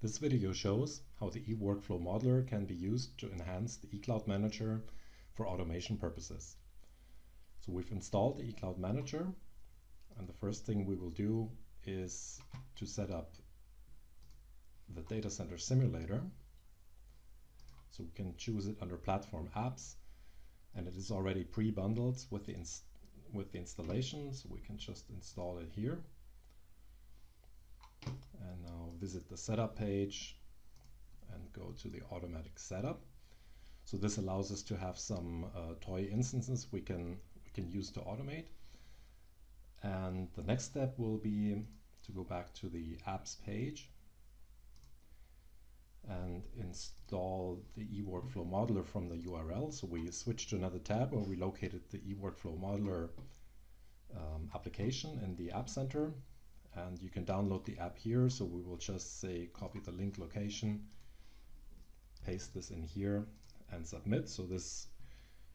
This video shows how the eWorkflowModeler can be used to enhance the eCloud Manager for automation purposes. So we've installed the eCloud Manager, and the first thing we will do is to set up the data center simulator. So we can choose it under Platform Apps, and it is already pre-bundled with the installation, so we can just install it here. And now visit the setup page and go to the automatic setup. So this allows us to have some toy instances we can use to automate. And the next step will be to go back to the apps page and install the eWorkflowModeler from the URL. So we switched to another tab where we located the eWorkflowModeler application in the App Center. And you can download the app here, so we will just say copy the link location, paste this in here and submit. So this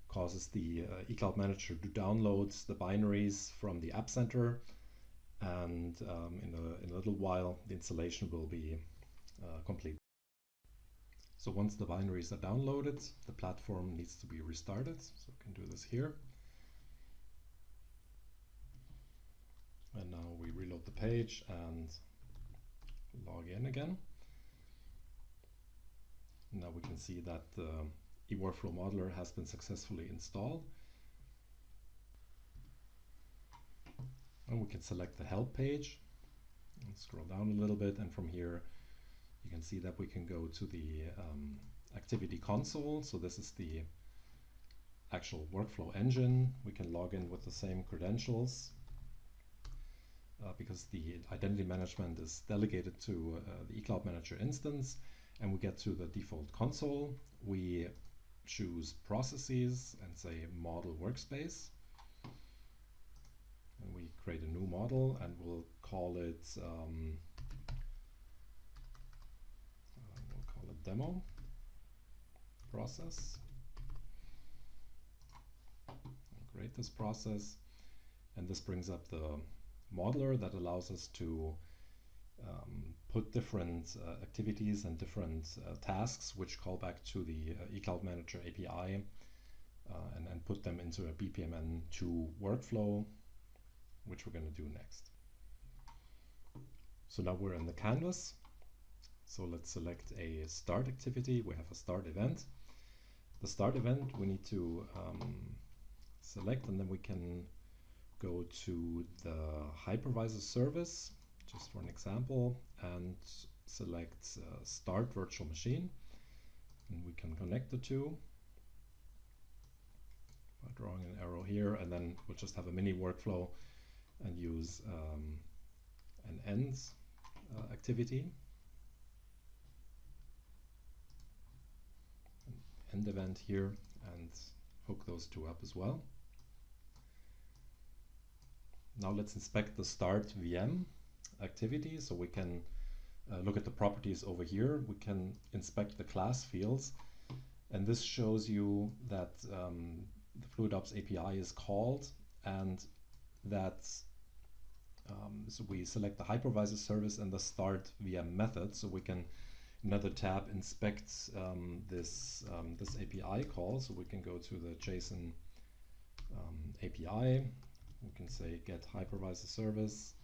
causes the eCloud Manager to download the binaries from the App Center, and in a little while the installation will be complete. So once the binaries are downloaded, the platform needs to be restarted. So we can do this here. And now we reload the page and log in again. Now we can see that the eWorkflowModeler has been successfully installed. And we can select the help page and scroll down a little bit, and from here you can see that we can go to the activity console. So this is the actual workflow engine. We can log in with the same credentials. Because the identity management is delegated to the eCloud Manager instance, and we get to the default console. We choose processes and say model workspace, and we create a new model, and we'll call it demo process. I'll create this process, and this brings up the modeler that allows us to put different activities and different tasks which call back to the eCloud Manager API and put them into a BPMN 2 workflow, which we're going to do next. So now we're in the canvas. So let's select a start activity. We have a start event. The start event we need to select, and then we can go to the hypervisor service, just for an example, and select start virtual machine, and we can connect the two by drawing an arrow here, and then we'll just have a mini workflow and use an ends activity, an end event here, and hook those two up as well. Now let's inspect the start VM activity. So we can look at the properties over here. We can inspect the class fields, and this shows you that the fluidOps API is called, and that so we select the hypervisor service and the start VM method. So we can, in another tab, inspect this API call. So we can go to the JSON API. We can say get hypervisor service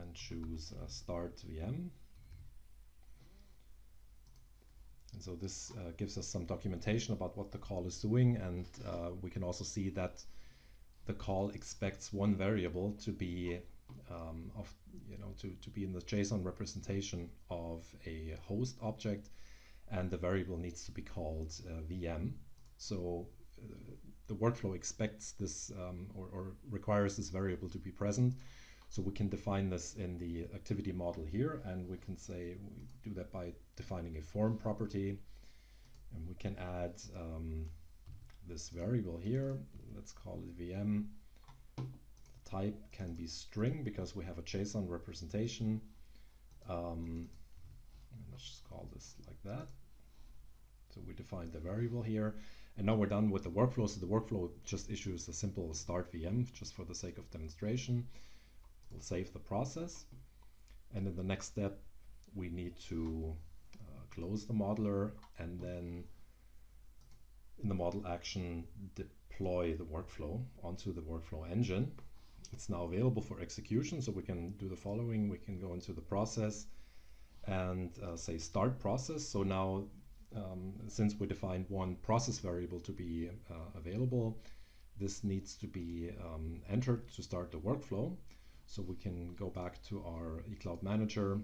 and choose start VM. And so this gives us some documentation about what the call is doing, and we can also see that the call expects one variable to be to be in the JSON representation of a host object, and the variable needs to be called VM. So the workflow expects this or requires this variable to be present. So we can define this in the activity model here, and we can say we do that by defining a form property, and we can add this variable here. Let's call it VM. The type can be string because we have a JSON representation. Let's just call this like that. So we define the variable here. And now we're done with the workflow. So the workflow just issues a simple start VM just for the sake of demonstration. We'll save the process. And in the next step, we need to close the modeler and then in the model action deploy the workflow onto the workflow engine. It's now available for execution, so we can do the following. We can go into the process and say start process. So now since we defined one process variable to be available, this needs to be entered to start the workflow. So we can go back to our eCloud Manager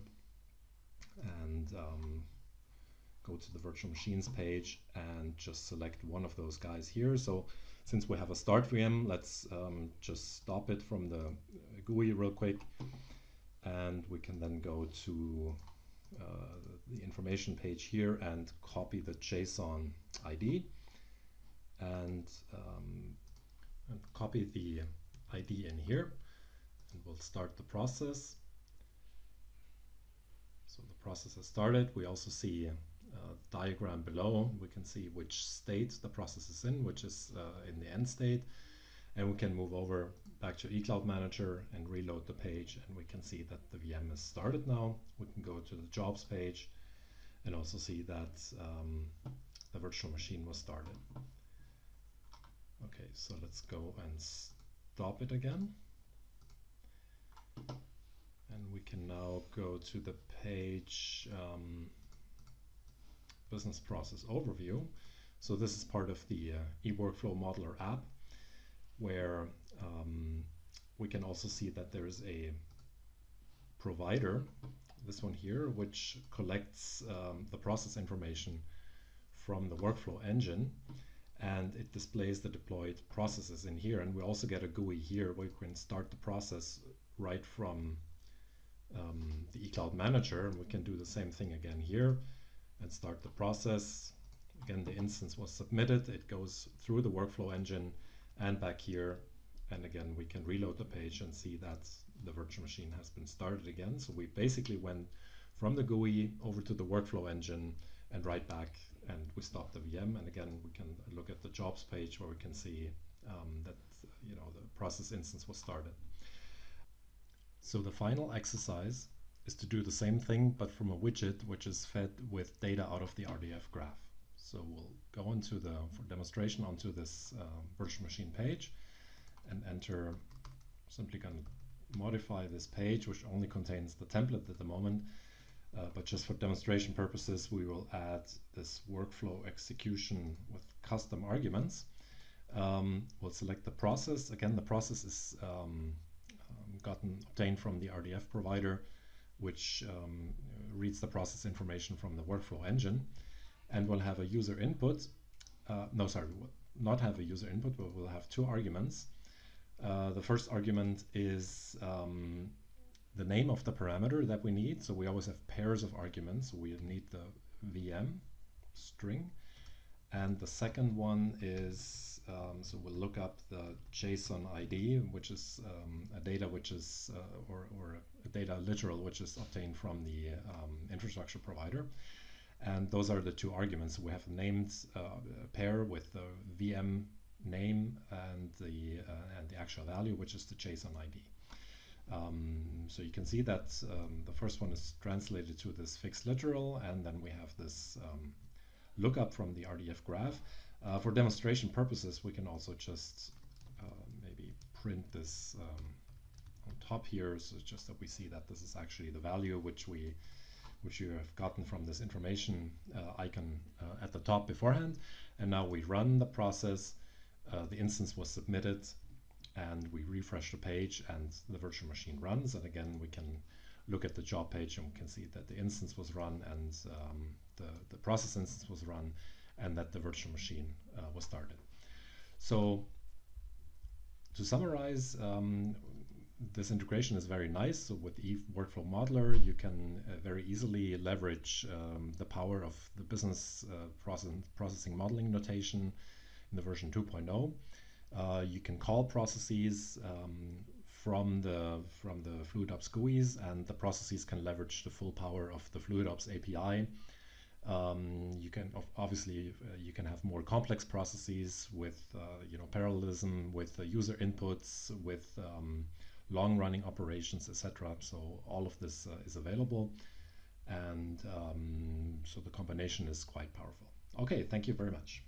and go to the virtual machines page and just select one of those guys here. So since we have a start VM, let's just stop it from the GUI real quick, and we can then go to the information page here and copy the JSON ID and copy the ID in here, and we'll start the process. So the process has started. We also see a diagram below. We can see which state the process is in, which is in the end state, and we can move over back to eCloud Manager and reload the page, and we can see that the VM is started now. We can go to the jobs page and also see that the virtual machine was started. Okay, so let's go and stop it again. And we can now go to the page Business Process Overview. So this is part of the eWorkflowModeler app, where we can also see that there is a provider, this one here, which collects the process information from the workflow engine, and it displays the deployed processes in here. And we also get a GUI here where you can start the process right from the eCloud Manager, and we can do the same thing again here and start the process. Again, the instance was submitted. It goes through the workflow engine and back here, and again we can reload the page and see that the virtual machine has been started again. So we basically went from the GUI over to the workflow engine and right back, and we stopped the VM. And again we can look at the jobs page where we can see that the process instance was started. So the final exercise is to do the same thing but from a widget which is fed with data out of the RDF graph. So we'll go into for demonstration onto this virtual machine page and enter, simply going to modify this page, which only contains the template at the moment, but just for demonstration purposes we will add this workflow execution with custom arguments. We'll select the process. Again, the process is obtained from the RDF provider, which reads the process information from the workflow engine, and we'll have a user input. No, sorry, we will not have a user input, but we'll have two arguments. The first argument is the name of the parameter that we need. So we always have pairs of arguments. So we need the VM string. And the second one is, so we'll look up the JSON ID, which is a data which is, or a data literal, which is obtained from the infrastructure provider. And those are the two arguments. We have named a pair with the VM name and the actual value, which is the JSON ID. So you can see that the first one is translated to this fixed literal, and then we have this lookup from the RDF graph. For demonstration purposes, we can also just maybe print this on top here, so just that we see that this is actually the value which you have gotten from this information icon at the top beforehand. And now we run the process. The instance was submitted, and we refresh the page, and the virtual machine runs. And again, we can look at the job page, and we can see that the instance was run, and the process instance was run, and that the virtual machine was started. So to summarize, this integration is very nice. So with eWorkflowModeler, you can very easily leverage the power of the business processing modeling notation in the version 2.0. You can call processes from the fluidOps GUIs, and the processes can leverage the full power of the fluidOps API. You can obviously you can have more complex processes with parallelism, with user inputs, with long-running operations, etc. So all of this is available. And so the combination is quite powerful. Okay, thank you very much.